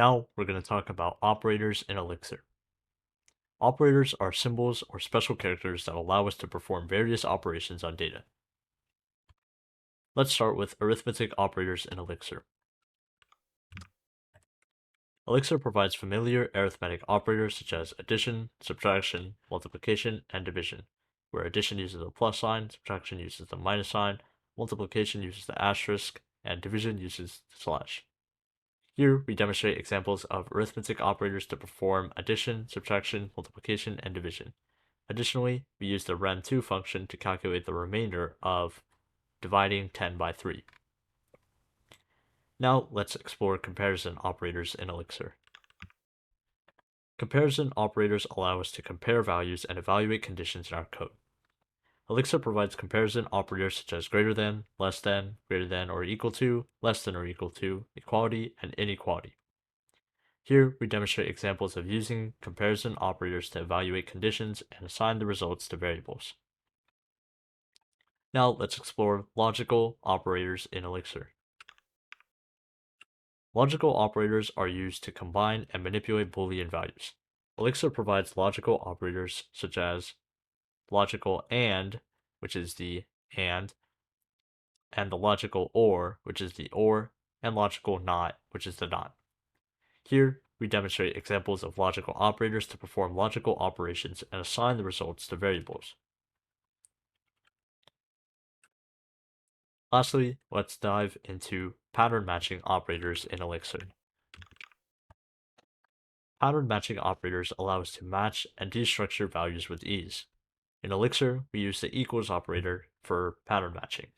Now we're going to talk about operators in Elixir. Operators are symbols or special characters that allow us to perform various operations on data. Let's start with arithmetic operators in Elixir. Elixir provides familiar arithmetic operators such as addition, subtraction, multiplication, and division, where addition uses the plus sign, subtraction uses the minus sign, multiplication uses the asterisk, and division uses the slash. Here, we demonstrate examples of arithmetic operators to perform addition, subtraction, multiplication, and division. Additionally, we use the rem2 function to calculate the remainder of dividing 10 by 3. Now, let's explore comparison operators in Elixir. Comparison operators allow us to compare values and evaluate conditions in our code. Elixir provides comparison operators such as greater than or equal to, less than or equal to, equality, and inequality. Here, we demonstrate examples of using comparison operators to evaluate conditions and assign the results to variables. Now, let's explore logical operators in Elixir. Logical operators are used to combine and manipulate Boolean values. Elixir provides logical operators such as logical AND, which is the AND, and the logical OR, which is the OR, and logical NOT, which is the NOT. Here, we demonstrate examples of logical operators to perform logical operations and assign the results to variables. Lastly, let's dive into pattern matching operators in Elixir. Pattern matching operators allow us to match and destructure values with ease. In Elixir, we use the equals operator for pattern matching.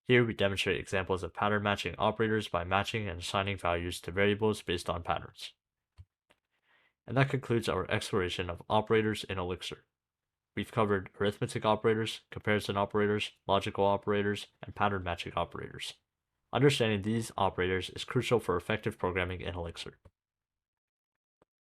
Here, we demonstrate examples of pattern matching operators by matching and assigning values to variables based on patterns. And that concludes our exploration of operators in Elixir. We've covered arithmetic operators, comparison operators, logical operators, and pattern matching operators. Understanding these operators is crucial for effective programming in Elixir.